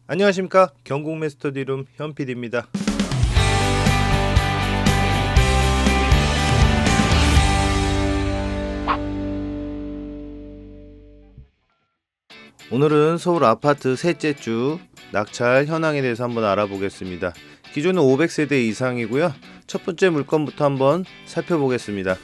안녕하십니까, 경국매 스터디룸 현PD입니다. 오늘은 서울 아파트 셋째 주 낙찰 현황에 대해서 한번 알아보겠습니다. 기존은 500세대 이상이고요. 첫 번째 물건부터 한번 살펴보겠습니다.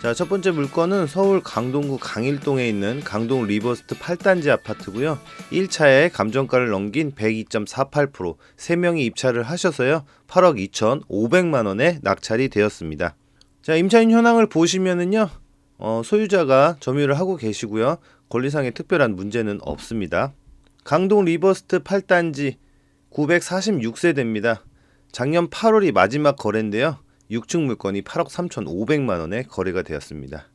자, 첫 번째 물건은 서울 강동구 강일동에 있는 강동 리버스트 8단지 아파트고요. 1차에 감정가를 넘긴 102.48%, 3명이 입찰을 하셔서요. 8억 2,500만원에 낙찰이 되었습니다. 자, 임차인 현황을 보시면은요. 소유자가 점유를 하고 계시고요. 권리상의 특별한 문제는 없습니다. 강동 리버스트 8단지 946세대입니다. 작년 8월이 마지막 거래인데요. 6층 물건이 8억 3,500만원에 거래가 되었습니다.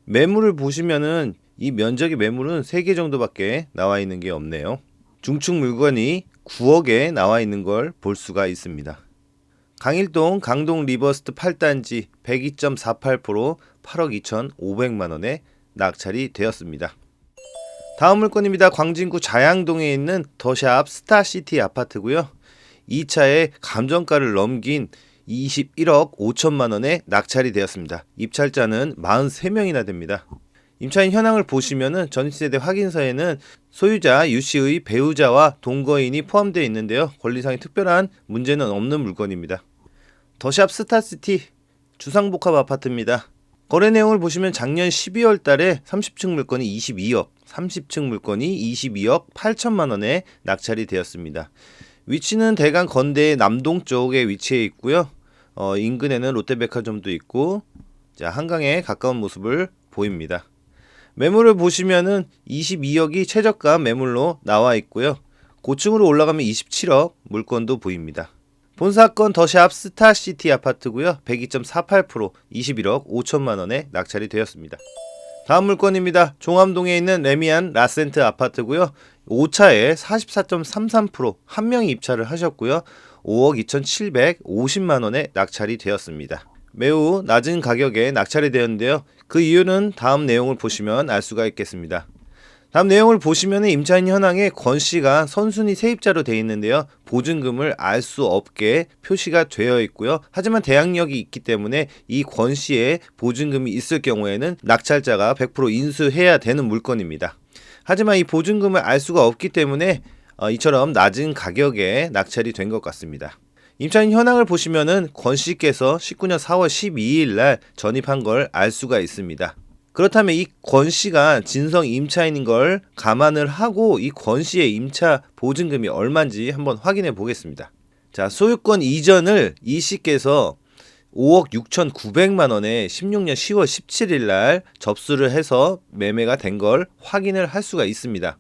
매물을 보시면은 이 면적의 매물은 3개 정도밖에 나와 있는 게 없네요. 중층 물건이 9억에 나와 있는 걸 볼 수가 있습니다. 강일동 강동 리버스트 8단지 102.48%, 8억 2,500만원에 낙찰이 되었습니다. 다음 물건입니다. 광진구 자양동에 있는 더샵 스타시티 아파트고요. 2차에 감정가를 넘긴 21억 5천만원에 낙찰이 되었습니다. 입찰자는 43명이나 됩니다. 임차인 현황을 보시면은 전세대 확인서에는 소유자 유씨의 배우자와 동거인이 포함되어 있는데요. 권리상의 특별한 문제는 없는 물건입니다. 더샵 스타시티 주상복합 아파트입니다. 거래 내용을 보시면 작년 12월 달에 30층 물건이 22억, 30층 물건이 22억 8천만원에 낙찰이 되었습니다. 위치는 대강 건대의 남동쪽에 위치해 있고요. 인근에는 롯데백화점도 있고, 자, 한강에 가까운 모습을 보입니다. 매물을 보시면은 22억이 최저가 매물로 나와 있고요. 고층으로 올라가면 27억 물건도 보입니다. 본사건 더샵 스타시티 아파트고요. 102.48%, 21억 5천만원에 낙찰이 되었습니다. 다음 물건입니다. 종암동에 있는 레미안 라센트 아파트고요. 5차에 44.33%, 한 명이 입찰을 하셨고요. 5억 2,750만원에 낙찰이 되었습니다. 매우 낮은 가격에 낙찰이 되었는데요. 그 이유는 다음 내용을 보시면 알 수가 있겠습니다. 다음 내용을 보시면 임차인 현황에 권씨가 선순위 세입자로 되어 있는데요. 보증금을 알 수 없게 표시가 되어 있고요. 하지만 대항력이 있기 때문에 이 권씨의 보증금이 있을 경우에는 낙찰자가 100% 인수해야 되는 물건입니다. 하지만 이 보증금을 알 수가 없기 때문에 이처럼 낮은 가격에 낙찰이 된 것 같습니다. 임차인 현황을 보시면은 권씨께서 19년 4월 12일 날 전입한 걸 알 수가 있습니다. 그렇다면 이 권씨가 진성 임차인인 걸 감안을 하고 이 권씨의 임차 보증금이 얼마인지 한번 확인해 보겠습니다. 자, 소유권 이전을 이씨께서 5억 6,900만원에 16년 10월 17일 날 접수를 해서 매매가 된 걸 확인을 할 수가 있습니다.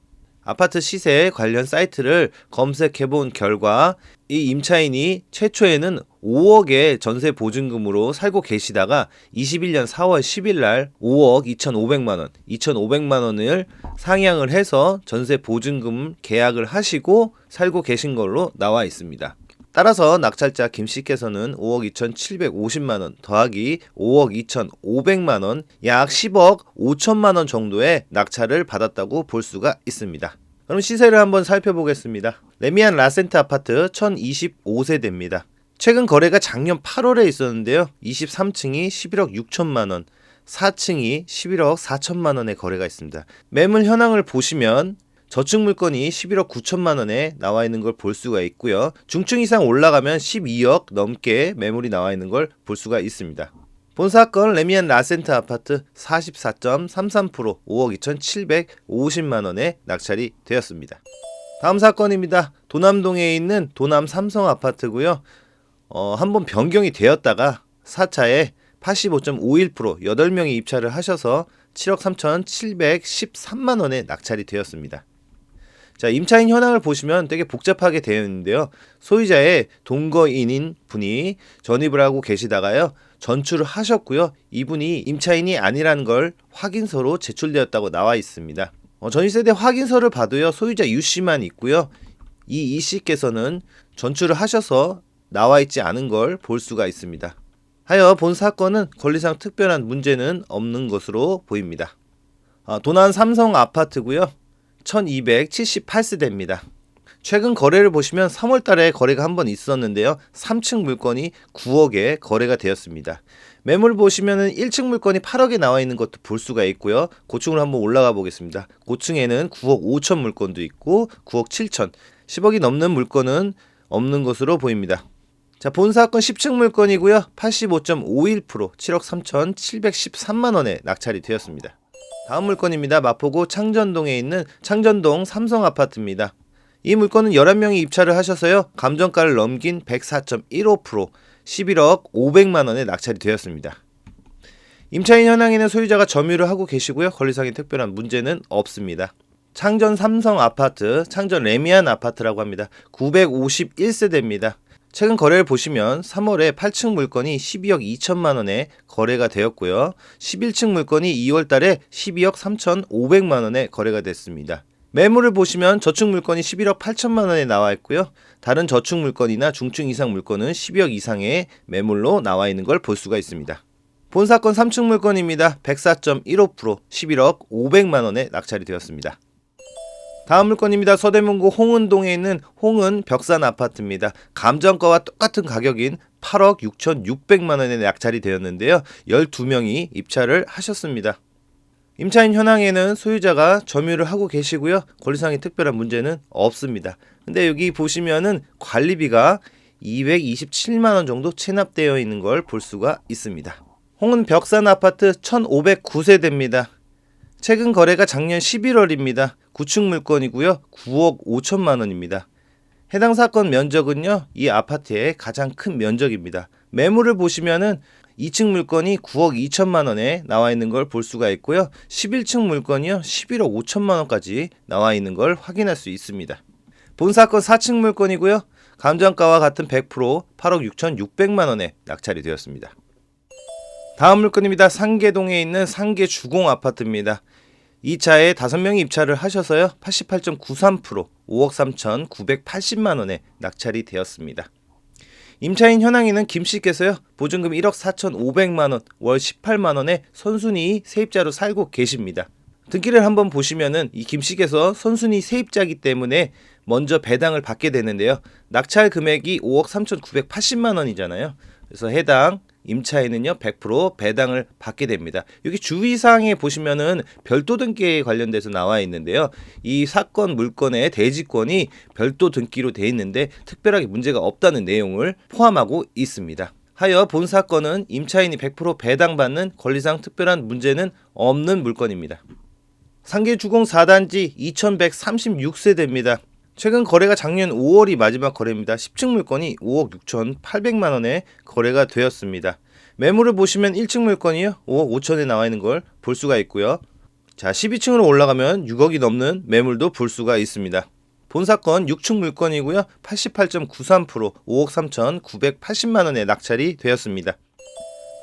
아파트 시세 관련 사이트를 검색해 본 결과 이 임차인이 최초에는 5억의 전세 보증금으로 살고 계시다가 21년 4월 10일 날 5억 2,500만원, 2,500만원을 상향을 해서 전세 보증금 계약을 하시고 살고 계신 걸로 나와 있습니다. 따라서 낙찰자 김씨께서는 5억 2,750만원 더하기 5억 2,500만원, 약 10억 5천만원 정도의 낙찰을 받았다고 볼 수가 있습니다. 그럼 시세를 한번 살펴보겠습니다. 레미안 라센트 아파트 1025세대입니다. 최근 거래가 작년 8월에 있었는데요. 23층이 11억 6천만원, 4층이 11억 4천만원의 거래가 있습니다. 매물 현황을 보시면 저층 물건이 11억 9천만원에 나와 있는 걸 볼 수가 있고요. 중층 이상 올라가면 12억 넘게 매물이 나와 있는 걸 볼 수가 있습니다. 본사건 레미안 라센트 아파트 44.33%, 5억 2,750만원에 낙찰이 되었습니다. 다음 사건입니다. 도남동에 있는 도남 삼성 아파트고요. 한번 변경이 되었다가 4차에 85.51%, 8명이 입찰을 하셔서 7억 3,713만원에 낙찰이 되었습니다. 자, 임차인 현황을 보시면 되게 복잡하게 되어 있는데요. 소유자의 동거인인 분이 전입을 하고 계시다가요. 전출을 하셨고요. 이분이 임차인이 아니라는 걸 확인서로 제출되었다고 나와 있습니다. 전입세대 확인서를 봐도요. 소유자 유씨만 있고요. 이 이씨께서는 전출을 하셔서 나와 있지 않은 걸 볼 수가 있습니다. 하여 본 사건은 권리상 특별한 문제는 없는 것으로 보입니다. 도난 삼성 아파트고요. 1278세대입니다. 최근 거래를 보시면 3월 달에 거래가 한 번 있었는데요. 3층 물건이 9억에 거래가 되었습니다. 매물 보시면은 1층 물건이 8억에 나와 있는 것도 볼 수가 있고요. 고층으로 한번 올라가 보겠습니다. 고층에는 9억 5천 물건도 있고 9억 7천, 10억이 넘는 물건은 없는 것으로 보입니다. 자, 본 사건 10층 물건이고요. 85.51%, 7억 3,713만 원에 낙찰이 되었습니다. 다음 물건입니다. 마포구 창전동에 있는 창전동 삼성 아파트입니다. 이 물건은 11명이 입찰을 하셔서요. 감정가를 넘긴 104.15%, 11억 500만 원에 낙찰이 되었습니다. 임차인 현황에는 소유자가 점유를 하고 계시고요. 권리상의 특별한 문제는 없습니다. 창전 삼성 아파트, 창전 레미안 아파트라고 합니다. 951세대입니다. 최근 거래를 보시면 3월에 8층 물건이 12억 2천만 원에 거래가 되었고요. 11층 물건이 2월 달에 12억 3,500만 원에 거래가 됐습니다. 매물을 보시면 저층 물건이 11억 8천만 원에 나와 있고요. 다른 저층 물건이나 중층 이상 물건은 12억 이상의 매물로 나와 있는 걸 볼 수가 있습니다. 본 사건 3층 물건입니다. 104.15%, 11억 500만 원에 낙찰이 되었습니다. 다음 물건입니다. 서대문구 홍은동에 있는 홍은 벽산 아파트입니다. 감정가와 똑같은 가격인 8억 6,600만 원에 낙찰이 되었는데요. 12명이 입찰을 하셨습니다. 임차인 현황에는 소유자가 점유를 하고 계시고요. 권리상의 특별한 문제는 없습니다. 근데 여기 보시면은 관리비가 227만 원 정도 체납되어 있는 걸 볼 수가 있습니다. 홍은 벽산 아파트 1509세대입니다. 최근 거래가 작년 11월입니다. 9층 물건이고요. 9억 5천만 원입니다. 해당 사건 면적은요, 이 아파트의 가장 큰 면적입니다. 매물을 보시면은 2층 물건이 9억 2천만 원에 나와 있는 걸 볼 수가 있고요. 11층 물건이요, 11억 5천만 원까지 나와 있는 걸 확인할 수 있습니다. 본 사건 4층 물건이고요. 감정가와 같은 100%, 8억 6,600만 원에 낙찰이 되었습니다. 다음 물건입니다. 상계동에 있는 상계 주공 아파트입니다. 이 차에 5명이 입찰을 하셔서요. 88.93%, 5억 3,980만 원에 낙찰이 되었습니다. 임차인 현황에는 김씨께서요. 보증금 1억 4,500만 원, 월 18만 원에 선순위 세입자로 살고 계십니다. 등기를 한번 보시면은 이 김씨께서 선순위 세입자이기 때문에 먼저 배당을 받게 되는데요. 낙찰 금액이 5억 3,980만 원이잖아요. 그래서 해당 임차인은요 100% 배당을 받게 됩니다. 여기 주의사항에 보시면은 별도 등기에 관련돼서 나와 있는데요. 이 사건 물건의 대지권이 별도 등기로 돼 있는데 특별하게 문제가 없다는 내용을 포함하고 있습니다. 하여 본 사건은 임차인이 100% 배당받는 권리상 특별한 문제는 없는 물건입니다. 상계주공 4단지 2136세대입니다. 최근 거래가 작년 5월이 마지막 거래입니다. 10층 물건이 5억 6,800만 원에 거래가 되었습니다. 매물을 보시면 1층 물건이요 5억 5천에 나와 있는 걸 볼 수가 있고요. 자, 12층으로 올라가면 6억이 넘는 매물도 볼 수가 있습니다. 본 사건 6층 물건이고요. 88.93%, 5억 3,980만 원에 낙찰이 되었습니다.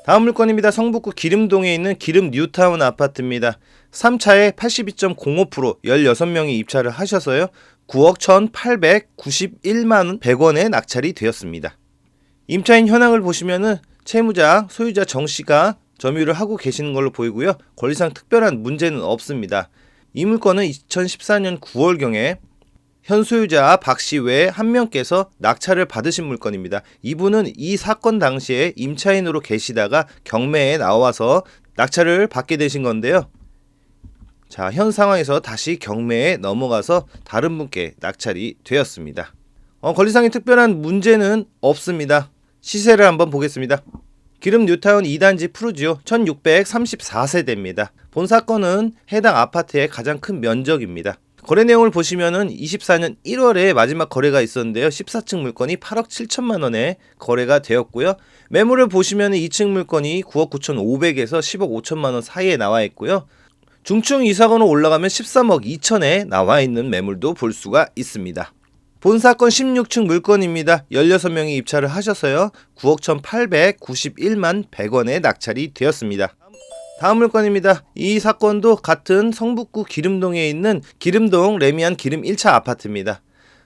다음 물건입니다. 성북구 기름동에 있는 기름 뉴타운 아파트입니다. 3차에 82.05%, 16명이 입찰을 하셔서요. 9억 1,891만 100원에 낙찰이 되었습니다. 임차인 현황을 보시면은 채무자, 소유자 정씨가 점유를 하고 계시는 걸로 보이고요. 권리상 특별한 문제는 없습니다. 이 물건은 2014년 9월경에 현 소유자 박씨 외에 한 명께서 낙찰을 받으신 물건입니다. 이분은 이 사건 당시에 임차인으로 계시다가 경매에 나와서 낙찰을 받게 되신 건데요. 자, 현 상황에서 다시 경매에 넘어가서 다른 분께 낙찰이 되었습니다. 권리상의 특별한 문제는 없습니다. 시세를 한번 보겠습니다. 기름 뉴타운 2단지 푸르지오 1634세대입니다. 본 사건은 해당 아파트의 가장 큰 면적입니다. 거래 내용을 보시면은 24년 1월에 마지막 거래가 있었는데요. 14층 물건이 8억 7천만 원에 거래가 되었고요. 매물을 보시면 2층 물건이 9억 9,500에서 10억 5천만 원 사이에 나와 있고요. 중층 이사건으로 올라가면 13억 2천에 나와 있는 매물도 볼 수가 있습니다. 본 사건 16층 물건입니다. 16명이 입찰을 하셔서요. 9억 1,891만 100원에 낙찰이 되었습니다. 다음 물건입니다. 이 사건도 같은 성북구 기름동에 있는 기름동 레미안 기름 1차 아파트입니다.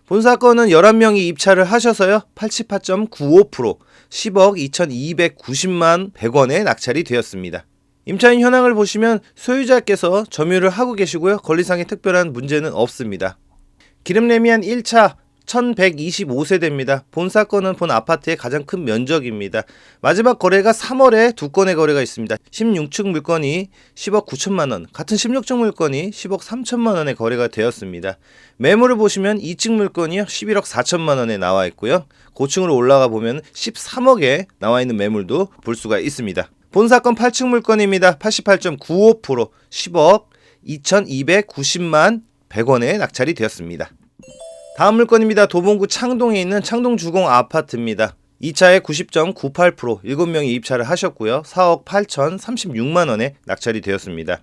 본 사건은 11명이 입찰을 하셔서요. 88.95%, 10억 2,290만 100원에 낙찰이 되었습니다. 임차인 현황을 보시면 소유자께서 점유를 하고 계시고요. 권리상의 특별한 문제는 없습니다. 기름 레미안 1차 1125세대입니다. 본 사건은 본 아파트의 가장 큰 면적입니다. 마지막 거래가 3월에 두 건의 거래가 있습니다. 16층 물건이 10억 9천만원, 같은 16층 물건이 10억 3천만원에 거래가 되었습니다. 매물을 보시면 2층 물건이 11억 4천만원에 나와 있고요. 고층으로 올라가 보면 13억에 나와 있는 매물도 볼 수가 있습니다. 본 사건 8층 물건입니다. 88.95%, 10억 2290만 100원에 낙찰이 되었습니다. 다음 물건입니다. 도봉구 창동에 있는 창동주공 아파트입니다. 2차에 90.98%, 7명이 입찰을 하셨고요. 4억 8,036만원에 낙찰이 되었습니다.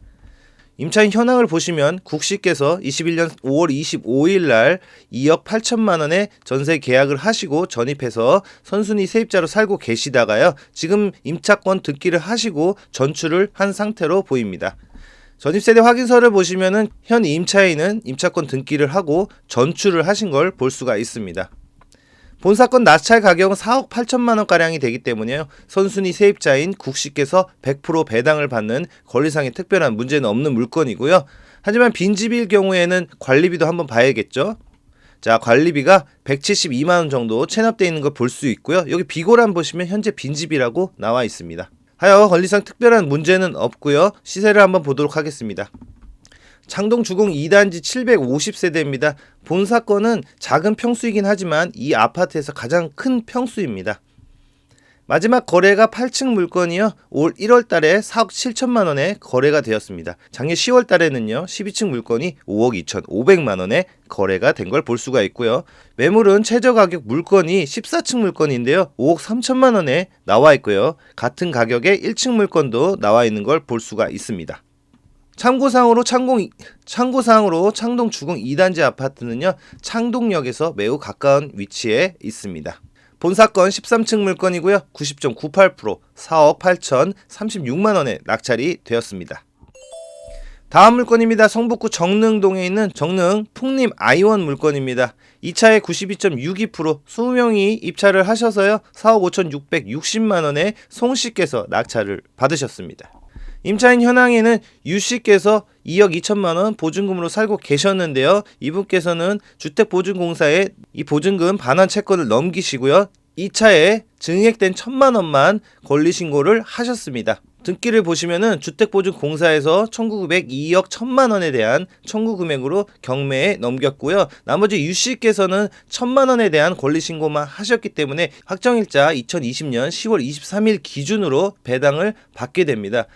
임차인 현황을 보시면 국시께서 21년 5월 25일 날 2억 8천만원에 전세 계약을 하시고 전입해서 선순위 세입자로 살고 계시다가요. 지금 임차권 등기를 하시고 전출을 한 상태로 보입니다. 전입세대 확인서를 보시면은 현 임차인은 임차권 등기를 하고 전출을 하신 걸 볼 수가 있습니다. 본 사건 낙찰 가격은 4억 8천만원가량이 되기 때문에요. 선순위 세입자인 국시께서 100% 배당을 받는 권리상의 특별한 문제는 없는 물건이고요. 하지만 빈집일 경우에는 관리비도 한번 봐야겠죠. 자, 관리비가 172만원 정도 체납되어 있는 걸 볼 수 있고요. 여기 비고란 보시면 현재 빈집이라고 나와 있습니다. 하여 권리상 특별한 문제는 없고요. 시세를 한번 보도록 하겠습니다. 창동주공 2단지 750세대입니다. 본 사건은 작은 평수이긴 하지만 이 아파트에서 가장 큰 평수입니다. 마지막 거래가 8층 물건이요. 올 1월 달에 4억 7천만 원에 거래가 되었습니다. 작년 10월 달에는요. 12층 물건이 5억 2,500만 원에 거래가 된 걸 볼 수가 있고요. 매물은 최저 가격 물건이 14층 물건인데요. 5억 3천만 원에 나와 있고요. 같은 가격에 1층 물건도 나와 있는 걸 볼 수가 있습니다. 참고사항으로 창동 주공 2단지 아파트는요. 창동역에서 매우 가까운 위치에 있습니다. 본 사건 13층 물건이고요. 90.98%, 4억 8,036만원에 낙찰이 되었습니다. 다음 물건입니다. 성북구 정릉동에 있는 정릉 풍림 아이원 물건입니다. 2차에 92.62%, 20명이 입찰을 하셔서요. 4억 5,660만원에 송씨께서 낙찰을 받으셨습니다. 임차인 현황에는 유씨께서 2억 2천만원 보증금으로 살고 계셨는데요. 이분께서는 주택보증공사에 이 보증금 반환 채권을 넘기시고요. 2차에 증액된 1,000만원만 권리신고를 하셨습니다. 등기를 보시면은 주택보증공사에서 청구금액 2억 1,000만원에 대한 청구금액으로 경매에 넘겼고요. 나머지 유씨께서는 1,000만원에 대한 권리신고만 하셨기 때문에 확정일자 2020년 10월 23일 기준으로 배당을 받게 됩니다.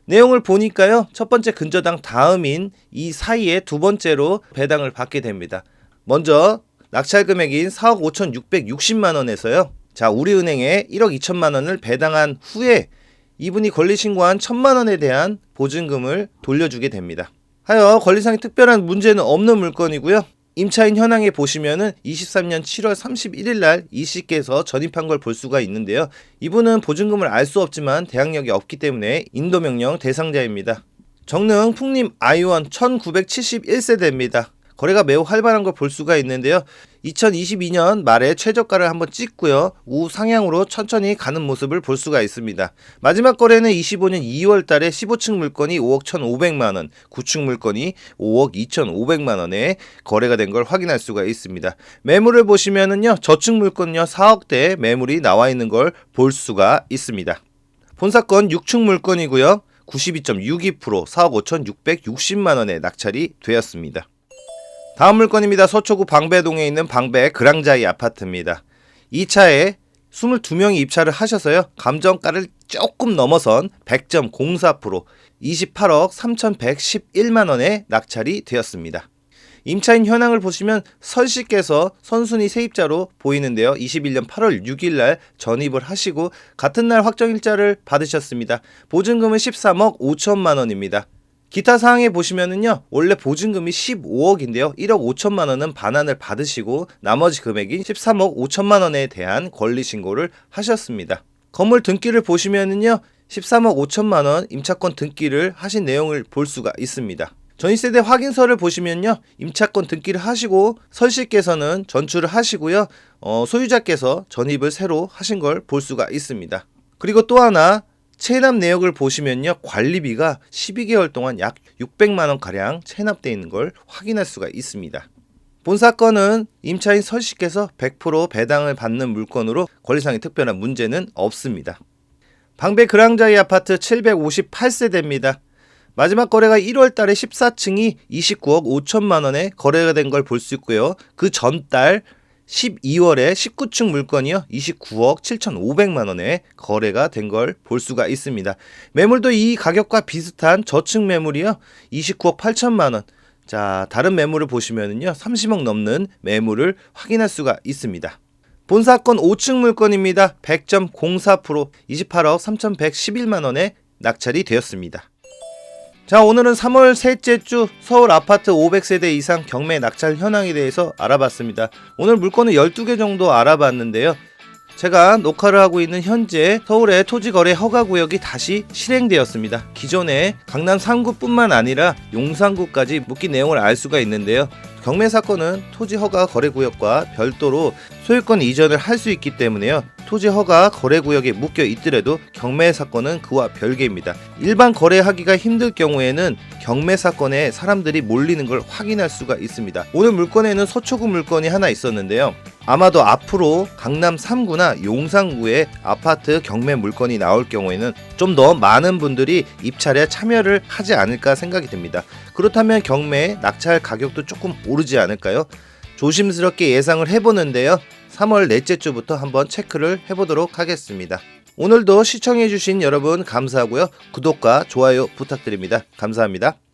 내용을 보니까요. 첫 번째 근저당 다음인 이 사이에 두 번째로 배당을 받게 됩니다. 먼저 낙찰 금액인 4억 5,660만원에서요. 자, 우리은행에 1억 2천만원을 배당한 후에 이분이 권리신고한 1,000만원에 대한 보증금을 돌려주게 됩니다. 하여 권리상의 특별한 문제는 없는 물건이고요. 임차인 현황에 보시면은 23년 7월 31일 날 이씨께서 전입한 걸 볼 수가 있는데요. 이분은 보증금을 알 수 없지만 대항력이 없기 때문에 인도명령 대상자입니다. 정릉 풍림 아이원 1971세대입니다. 거래가 매우 활발한 걸 볼 수가 있는데요. 2022년 말에 최저가를 한번 찍고요. 우상향으로 천천히 가는 모습을 볼 수가 있습니다. 마지막 거래는 25년 2월 달에 15층 물건이 5억 1,500만원, 9층 물건이 5억 2,500만원에 거래가 된 걸 확인할 수가 있습니다. 매물을 보시면은요. 저층 물건요. 4억대 매물이 나와 있는 걸 볼 수가 있습니다. 본 사건 6층 물건이고요. 92.62%, 4억 5,660만원에 낙찰이 되었습니다. 다음 물건입니다. 서초구 방배동에 있는 방배 그랑자이 아파트입니다. 2차에 22명이 입찰을 하셔서요. 감정가를 조금 넘어선 100.04%, 28억 3,111만원에 낙찰이 되었습니다. 임차인 현황을 보시면 설씨께서 선순위 세입자로 보이는데요. 21년 8월 6일 날 전입을 하시고 같은 날 확정일자를 받으셨습니다. 보증금은 13억 5천만 원입니다. 기타 사항에 보시면은요. 원래 보증금이 15억인데요. 1억 5천만 원은 반환을 받으시고 나머지 금액인 13억 5천만 원에 대한 권리 신고를 하셨습니다. 건물 등기를 보시면은요. 13억 5천만 원 임차권 등기를 하신 내용을 볼 수가 있습니다. 전입세대 확인서를 보시면요. 임차권 등기를 하시고 설씨께서는 전출을 하시고요. 소유자께서 전입을 새로 하신 걸 볼 수가 있습니다. 그리고 또 하나 체납 내역을 보시면요. 관리비가 12개월 동안 약 600만 원 가량 체납되어 있는 걸 확인할 수가 있습니다. 본 사건은 임차인 서씨께서 100% 배당을 받는 물건으로 권리상의 특별한 문제는 없습니다. 방배 그랑자이 아파트 758세대입니다. 마지막 거래가 1월 달에 14층이 29억 5천만 원에 거래가 된 걸 볼 수 있고요. 그 전달 12월에 19층 물건이요. 29억 7,500만 원에 거래가 된 걸 볼 수가 있습니다. 매물도 이 가격과 비슷한 저층 매물이요. 29억 8천만 원. 자, 다른 매물을 보시면은요. 30억 넘는 매물을 확인할 수가 있습니다. 본 사건 5층 물건입니다. 100.04% 28억 3,111만 원에 낙찰이 되었습니다. 자, 오늘은 3월 셋째 주 서울 아파트 500세대 이상 경매 낙찰 현황에 대해서 알아봤습니다. 오늘 물건을 12개 정도 알아봤는데요. 제가 녹화를 하고 있는 현재 서울의 토지거래 허가구역이 다시 실행되었습니다. 기존에 강남 3구뿐만 아니라 용산구까지 묶인 내용을 알 수가 있는데요. 경매 사건은 토지 허가 거래구역과 별도로 소유권 이전을 할 수 있기 때문에요. 토지 허가 거래구역에 묶여 있더라도 경매 사건은 그와 별개입니다. 일반 거래하기가 힘들 경우에는 경매 사건에 사람들이 몰리는 걸 확인할 수가 있습니다. 오늘 물건에는 서초구 물건이 하나 있었는데요. 아마도 앞으로 강남 3구나 용산구에 아파트 경매 물건이 나올 경우에는 좀 더 많은 분들이 입찰에 참여를 하지 않을까 생각이 듭니다. 그렇다면 경매 낙찰 가격도 조금 오르지 않을까요? 조심스럽게 예상을 해보는데요. 3월 넷째 주부터 한번 체크를 해보도록 하겠습니다. 오늘도 시청해주신 여러분 감사하고요. 구독과 좋아요 부탁드립니다. 감사합니다.